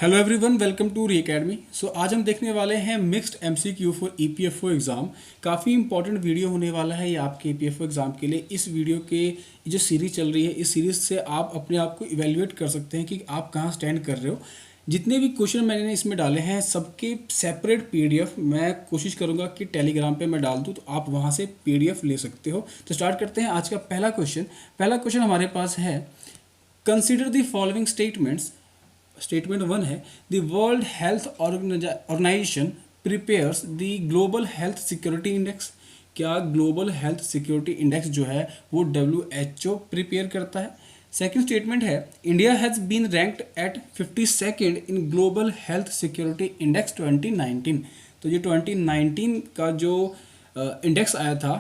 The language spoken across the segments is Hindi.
Hello everyone, welcome to re academy. So आज हम देखने वाले हैं mixed MCQ for EPFO exam. काफ़ी इंपॉर्टेंट वीडियो होने वाला है ये आपके ईपीएफओ एग्ज़ाम के लिए। इस वीडियो के जो सीरीज़ चल रही है, इस सीरीज़ से आप अपने आप को इवेल्युएट कर सकते हैं कि आप कहाँ स्टैंड कर रहे हो। जितने भी क्वेश्चन मैंने इसमें डाले हैं सबके सेपरेट पीडीएफ मैं कोशिश करूंगा कि टेलीग्राम पे मैं डाल दूं, तो आप वहां से पीडीएफ ले सकते हो। तो स्टार्ट करते हैं आज का पहला क्वेश्चन। पहला क्वेश्चन हमारे पास है, consider the following statements. Statement 1 है, the world health organisation prepares the global health security index. क्या ग्लोबल हेल्थ सिक्योरिटी इंडेक्स जो है वो WHO प्रिपेयर करता है। सेकंड स्टेटमेंट है, India has been ranked at 52nd in global health security index 2019। तो ये 2019 का जो इंडेक्स आया था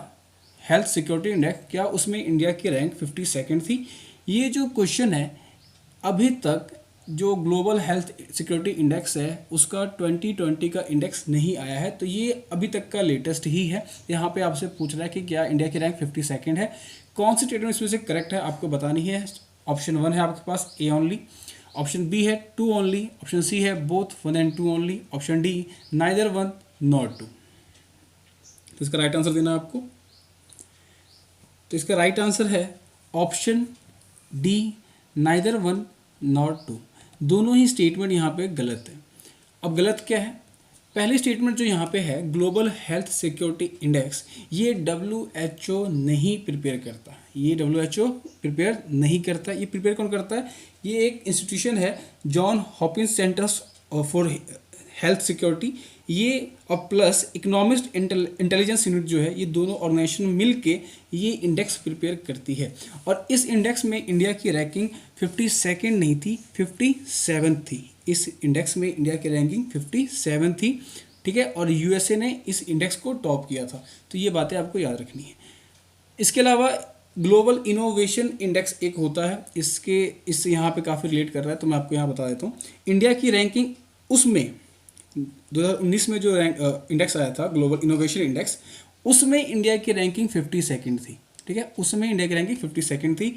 हेल्थ सिक्योरिटी इंडेक्स, क्या उसमें इंडिया की रैंक 52nd थी। ये जो क्वेश्चन है, अभी तक जो ग्लोबल हेल्थ सिक्योरिटी इंडेक्स है उसका 2020 का इंडेक्स नहीं आया है, तो ये अभी तक का लेटेस्ट ही है। यहाँ पे आपसे पूछ रहा है कि क्या इंडिया की रैंक 52nd है। कौन सी स्टेटमेंट इसमें से करेक्ट है आपको बतानी है। ऑप्शन 1 है आपके पास ए ओनली, ऑप्शन बी है 2 ओनली, ऑप्शन सी है both 1 and 2 only, option D neither 1 nor 2। तो इसका राइट आंसर देना है आपको। तो इसका राइट आंसर है ऑप्शन डी, नाइदर 1 नॉर 2। दोनों ही स्टेटमेंट यहाँ पे गलत है। अब गलत क्या है? पहली स्टेटमेंट जो यहाँ पे है ग्लोबल हेल्थ सिक्योरिटी इंडेक्स, ये WHO नहीं प्रिपेयर करता। ये WHO प्रिपेयर नहीं करता। ये प्रिपेयर कौन करता है? ये एक इंस्टीट्यूशन है, John Hopkins centres for health security, ये और प्लस इकोनॉमिस्ट इंटेलिजेंस यूनिट जो है, ये दोनों ऑर्गेनाइजेशन मिलके ये इंडेक्स प्रिपेयर करती है। और इस इंडेक्स में इंडिया की रैंकिंग 52nd नहीं थी, 57 थी। इस इंडेक्स में इंडिया की रैंकिंग 57 थी, ठीक है। और USA ने इस इंडेक्स को टॉप किया था। तो ये बातें आपको याद रखनी है। इसके अलावा ग्लोबल इनोवेशन इंडेक्स एक होता है, इससे यहाँ पे काफ़ी रिलेट कर रहा है, तो मैं आपको यहाँ बता देता हूँ। इंडिया की रैंकिंग उसमें 2019 में जो इंडेक्स आया था ग्लोबल इनोवेशन इंडेक्स, उसमें इंडिया की रैंकिंग 52nd थी, ठीक है। उसमें इंडिया की रैंकिंग 52nd थी।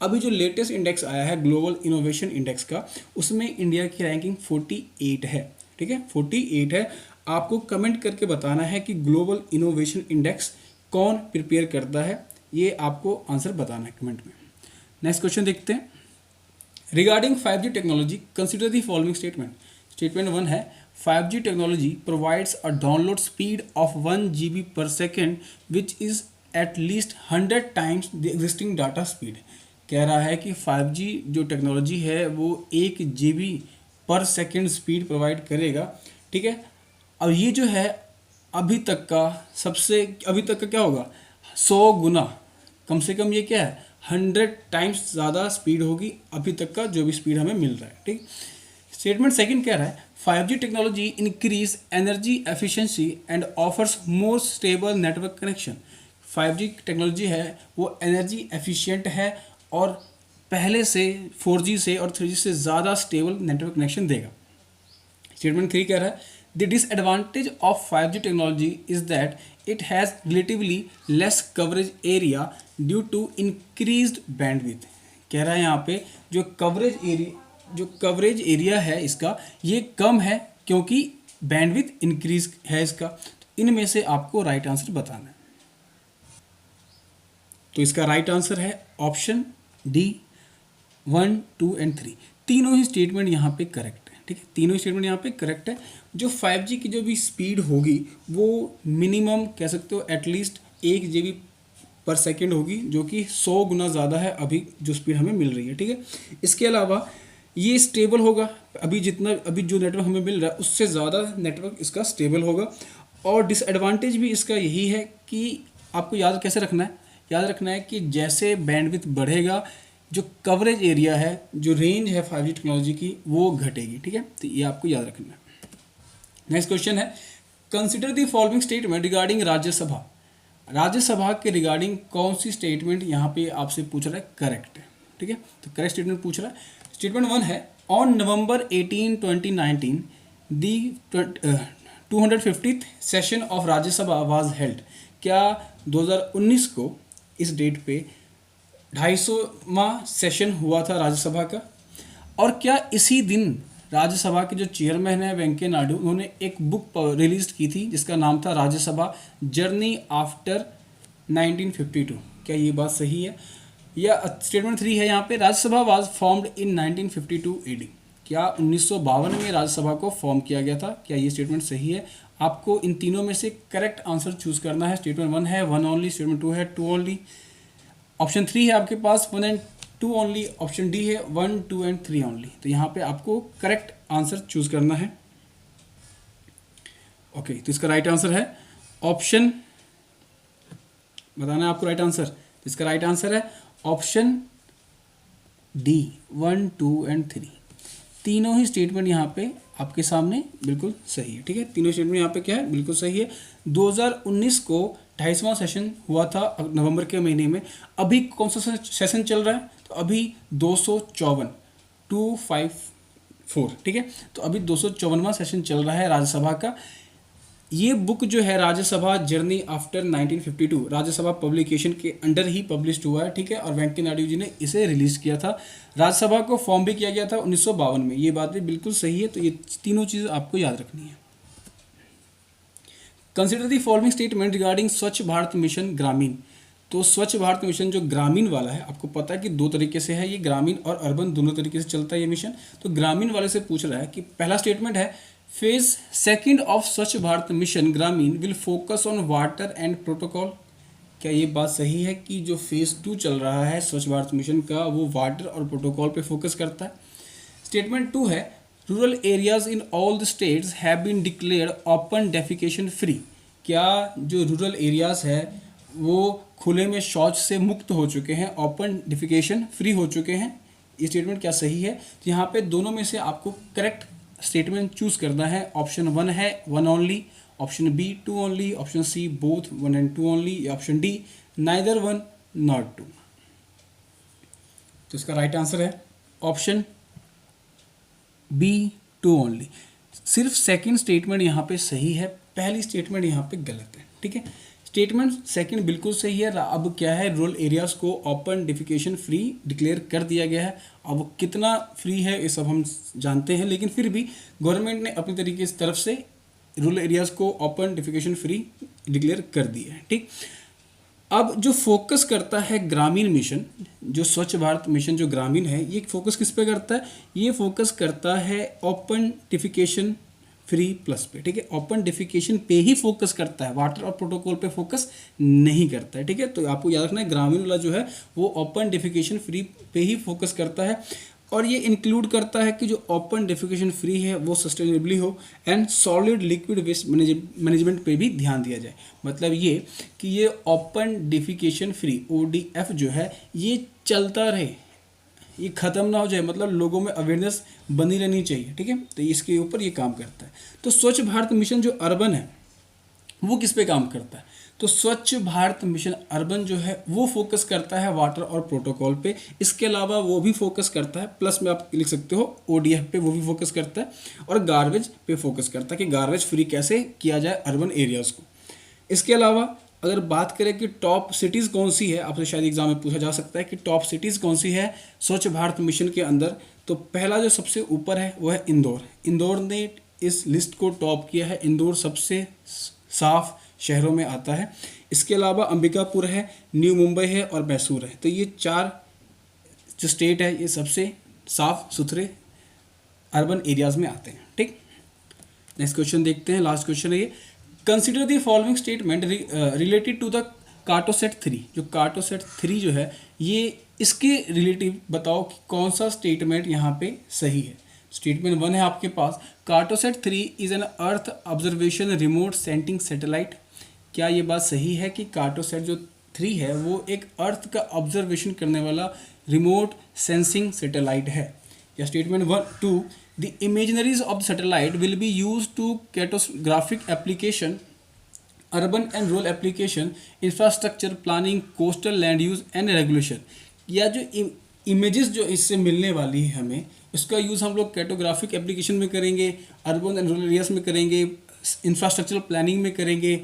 अभी जो लेटेस्ट इंडेक्स आया है ग्लोबल इनोवेशन इंडेक्स का, उसमें इंडिया की रैंकिंग 48 है, ठीक है, 48 है। आपको कमेंट करके बताना है कि ग्लोबल इनोवेशन इंडेक्स कौन प्रिपेयर करता है, ये आपको आंसर बताना है कमेंट में। नेक्स्ट क्वेश्चन देखते हैं। Regarding 5G technology consider the following statement. Statement 1 है, 5G technology provides a download speed of 1 GB per second which is at least 100 times the existing data speed। कह रहा है कि 5G जो टेक्नोलॉजी है वो 1 GB पर सेकेंड स्पीड प्रोवाइड करेगा, ठीक है। अब ये जो है अभी तक का क्या होगा, 100 गुना, कम से कम ये क्या है 100 टाइम्स ज़्यादा स्पीड होगी अभी तक का जो भी स्पीड हमें मिल रहा है, ठीक। स्टेटमेंट सेकंड कह रहा है, 5G technology increase energy efficiency and offers more stable network connection. 5G technology है वो एनर्जी एफिशिएंट है और पहले से 4G से और 3G से ज़्यादा स्टेबल नेटवर्क कनेक्शन देगा। स्टेटमेंट 3 कह रहा है, the disadvantage of 5G technology is that it has relatively less coverage area due to increased bandwidth. कह रहा है यहाँ पे जो कवरेज एरिया है इसका ये कम है क्योंकि बैंडविड्थ इंक्रीज है इसका। तो इनमें से आपको राइट आंसर बताना है। तो इसका राइट आंसर है ऑप्शन डी, 1, 2 and 3। तीनों ही स्टेटमेंट यहाँ पे करेक्ट है, ठीक है। तीनों ही स्टेटमेंट यहाँ पे करेक्ट है। जो 5G की जो भी स्पीड होगी वो मिनिमम कह सकते हो एटलीस्ट 1 GB पर सेकेंड होगी, जो कि 100 गुना ज़्यादा है अभी जो स्पीड हमें मिल रही है, ठीक है। इसके अलावा ये स्टेबल होगा, अभी जो नेटवर्क हमें मिल रहा है उससे ज़्यादा नेटवर्क इसका स्टेबल होगा। और डिसएडवांटेज भी इसका यही है कि आपको याद कैसे रखना है, याद रखना है कि जैसे बैंडविड्थ बढ़ेगा जो कवरेज एरिया है, जो रेंज है 5G टेक्नोलॉजी की वो घटेगी, ठीक है। तो ये आपको याद रखना है। नेक्स्ट क्वेश्चन है, consider the following statement regarding Rajya Sabha. Rajya Sabha के रिगार्डिंग कौन सी स्टेटमेंट यहाँ पे आपसे पूछ रहा है करेक्ट है, ठीक है। तो करेक्ट स्टेटमेंट पूछ रहा है। स्टेटमेंट 1 है, on November 18, 2019 the 250th session of Rajya Sabha was held. क्या 2019 को इस डेट पे 250वां सेशन हुआ था राज्यसभा का? और क्या इसी दिन राज्यसभा के जो चेयरमैन है वेंकैया नायडू, उन्होंने एक बुक रिलीज की थी जिसका नाम था राज्यसभा जर्नी आफ्टर 1952। क्या ये बात सही है? या स्टेटमेंट 3 है यहाँ पे, Rajya Sabha was formed in 1952 AD. क्या 1952 में राज्यसभा को फॉर्म किया गया था? क्या ये स्टेटमेंट सही है? आपको इन तीनों में से करेक्ट आंसर चूज करना है। स्टेटमेंट 1 है 1 ओनली, स्टेटमेंट 2 है 2 ओनली, ऑप्शन 3 है आपके पास 1 एंड 2 ओनली, ऑप्शन डी है 1 2 एंड 3 ओनली। तो यहाँ पे आपको करेक्ट आंसर चूज करना है। ओके, तो इसका राइट आंसर है ऑप्शन, बताना है आपको राइट आंसर। तो इसका राइट आंसर है ऑप्शन डी 1 2 एंड 3। तीनों ही स्टेटमेंट यहाँ पे आपके सामने बिल्कुल सही है। ठीक है, तीनों स्टेटमेंट यहाँ पे क्या है, बिल्कुल सही है। 2019 को 28वां सेशन हुआ था नवंबर के महीने में। अभी कौन सा सेशन चल रहा है? तो अभी 254 ठीक है, तो अभी 254वां सेशन चल रहा है राज्यसभा का। ये बुक जो है Rajya Sabha journey after 1952 Rajya Sabha publication के अंडर ही पब्लिश्ड हुआ है। ठीक है, और वेंकैया नायडू जी ने इसे रिलीज किया था। राज्यसभा को फॉर्म भी किया गया था 1952 में। ये बात भी बिल्कुल सही है। तो ये तीनों चीज़ आपको याद रखनी है। Consider the following statement regarding स्वच्छ भारत मिशन ग्रामीण। तो स्वच्छ भारत मिशन जो ग्रामीण वाला है, आपको पता है कि दो तरीके से है, ये ग्रामीण और अर्बन दोनों तरीके से चलता है ये मिशन। तो ग्रामीण वाले से पूछ रहा है कि पहला स्टेटमेंट है फेज सेकंड ऑफ स्वच्छ भारत मिशन ग्रामीण will focus on water and protocol. क्या ये बात सही है कि जो फेज 2 चल रहा है स्वच्छ भारत मिशन का वो वाटर और प्रोटोकॉल पे फोकस करता है? स्टेटमेंट 2 है rural areas in all the states have been declared open defecation free. क्या जो रूरल एरियाज है वो खुले में शौच से मुक्त हो चुके हैं, ओपन डिफिकेशन फ्री हो चुके हैं? ये स्टेटमेंट क्या सही है? तो यहाँ पे दोनों में से आपको करेक्ट स्टेटमेंट चूज करना है। ऑप्शन 1 है 1 only, option B 2 only, option C both 1 and 2 only, या ऑप्शन डी नाइदर 1 नॉट 2। तो इसका राइट आंसर है ऑप्शन बी 2 ओनली। सिर्फ सेकंड स्टेटमेंट यहाँ पे सही है, पहली स्टेटमेंट यहाँ पे गलत है। ठीक है, स्टेटमेंट सेकंड बिल्कुल सही है। अब क्या है, रूरल एरियाज को ओपन डिफिकेशन फ्री डिक्लेयर कर दिया गया है। अब कितना फ्री है ये सब हम जानते हैं, लेकिन फिर भी गवर्नमेंट ने अपनी तरीके से तरफ से रूरल एरियाज को ओपन डिफिकेशन फ्री डिक्लेयर कर दिया है। ठीक, अब जो फोकस करता है ग्रामीण मिशन, जो स्वच्छ भारत मिशन जो ग्रामीण है, ये फोकस किस पे करता है? ये फोकस करता है ओपन डिफिकेशन फ्री प्लस पे। ठीक है, ओपन डिफिकेशन पे ही फोकस करता है, वाटर और प्रोटोकॉल पे फोकस नहीं करता है। ठीक है, तो आपको याद रखना है ग्रामीण वाला जो है वो ओपन डिफिकेशन फ्री पे ही फोकस करता है। और ये इंक्लूड करता है कि जो ओपन डिफिकेशन फ्री है वो सस्टेनेबली हो and solid liquid waste management पे भी ध्यान दिया जाए। मतलब ये कि ये ओपन डिफिकेशन फ्री ODF जो है ये चलता रहे, ये ख़त्म ना हो जाए, मतलब लोगों में अवेयरनेस बनी रहनी चाहिए। ठीक है, तो इसके ऊपर ये काम करता है। तो स्वच्छ भारत मिशन जो अर्बन है वो किस पे काम करता है? तो स्वच्छ भारत मिशन अर्बन जो है वो फोकस करता है वाटर और प्रोटोकॉल पे। इसके अलावा वो भी फोकस करता है, प्लस में आप लिख सकते हो ODF पे वो भी फोकस करता है, और गार्बेज पे फोकस करता है कि गार्बेज फ्री कैसे किया जाए अर्बन एरियाज़ को। इसके अलावा अगर बात करें कि टॉप सिटीज़ कौन सी है, आपसे शायद एग्जाम में पूछा जा सकता है कि टॉप सिटीज़ कौन सी है स्वच्छ भारत मिशन के अंदर। तो पहला जो सबसे ऊपर है वो है इंदौर। इंदौर ने इस लिस्ट को टॉप किया है। इंदौर सबसे साफ शहरों में आता है। इसके अलावा अंबिकापुर है, न्यू मुंबई है और मैसूर है। तो ये 4 जो स्टेट है ये सबसे साफ सुथरे अर्बन एरियाज़ में आते हैं। ठीक, नेक्स्ट क्वेश्चन देखते हैं। लास्ट क्वेश्चन है ये, consider the following statement related to the Cartosat 3। जो कार्टोसेट 3 जो है ये इसके रिलेटिव बताओ कि कौन सा स्टेटमेंट यहाँ पे सही है। स्टेटमेंट 1 है आपके पास, Cartosat 3 is an earth observation remote sensing satellite. क्या ये बात सही है कि कार्टोसेट जो 3 है वो एक अर्थ का ऑब्जर्वेशन करने वाला रिमोट सेंसिंग सैटेलाइट है? या statement 2 the imageries of the satellite will be use to cartographic application urban and rural application infrastructure planning coastal land use and regulation. या जो इमेजेस जो इससे मिलने वाली है हमें, उसका यूज़ हम लोग कैटोग्राफिक एप्लीकेशन में करेंगे, अर्बन एंड रूरल एरियाज में करेंगे, इंफ्रास्ट्रक्चरल प्लानिंग में करेंगे।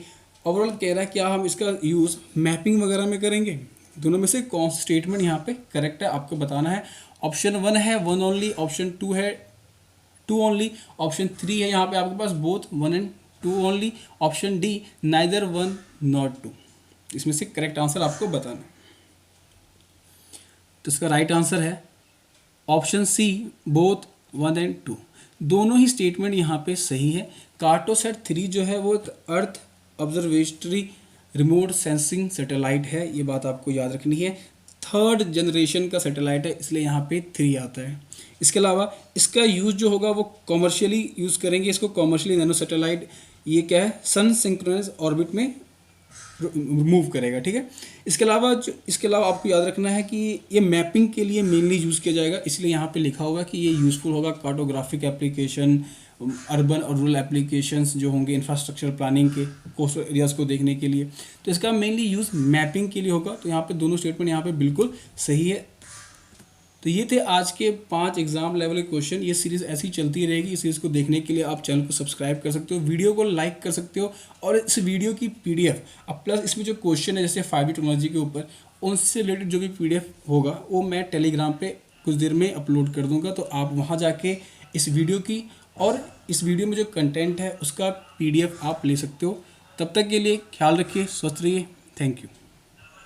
ओवरऑल कह रहा है क्या हम इसका यूज़ मैपिंग वगैरह में करेंगे? दोनों में से कौन सा स्टेटमेंट यहाँ पे करेक्ट है आपको बताना है। ऑप्शन 1 है 1 ओनली, ऑप्शन 2 है 2 ओनली, ऑप्शन 3 है यहाँ पे आपके पास both 1 and 2 only, option D neither 1 not 2। इसमें से करेक्ट आंसर आपको बताना है। तो इसका राइट आंसर है ऑप्शन सी बोथ 1 एंड 2। दोनों ही स्टेटमेंट यहाँ पे सही है। कार्टोसैट 3 जो है वो एक अर्थ ऑब्जर्वेटरी रिमोट सेंसिंग सैटेलाइट है, ये बात आपको याद रखनी है। 3rd जनरेशन का सैटेलाइट है, इसलिए यहाँ पे 3 आता है। इसके अलावा इसका यूज़ जो होगा वो कॉमर्शियली यूज़ करेंगे इसको, कॉमर्शियली नैनो सैटेलाइट ये क्या है सन सिंक्रोनस ऑर्बिट में मूव करेगा, ठीक है। इसके अलावा आपको याद रखना है कि ये मैपिंग के लिए मेनली यूज़ किया जाएगा, इसलिए यहाँ पे लिखा होगा कि ये यूज़फुल होगा कार्टोग्राफिक एप्लीकेशन, अर्बन और रूरल एप्लीकेशंस जो होंगे इंफ्रास्ट्रक्चर प्लानिंग के कोस्टल एरियाज़ को देखने के लिए, तो इसका मेनली यूज़ मैपिंग के लिए होगा। तो यहाँ पे दोनों स्टेटमेंट यहाँ पे बिल्कुल सही है। तो ये थे आज के 5 एग्जाम लेवल के क्वेश्चन। ये सीरीज़ ऐसी चलती रहेगी। इस सीरीज़ को देखने के लिए आप चैनल को सब्सक्राइब कर सकते हो, वीडियो को लाइक कर सकते हो, और इस वीडियो की PDF अब प्लस इसमें जो क्वेश्चन है जैसे 5G टेक्नोलॉजी के ऊपर, उनसे रिलेटेड जो भी PDF होगा वो मैं टेलीग्राम पे कुछ देर में अपलोड कर दूंगा। तो आप वहाँ जाके इस वीडियो की और इस वीडियो में जो कंटेंट है उसका PDF आप ले सकते हो। तब तक के लिए ख्याल रखिए, स्वस्थ रहिए। Thank you.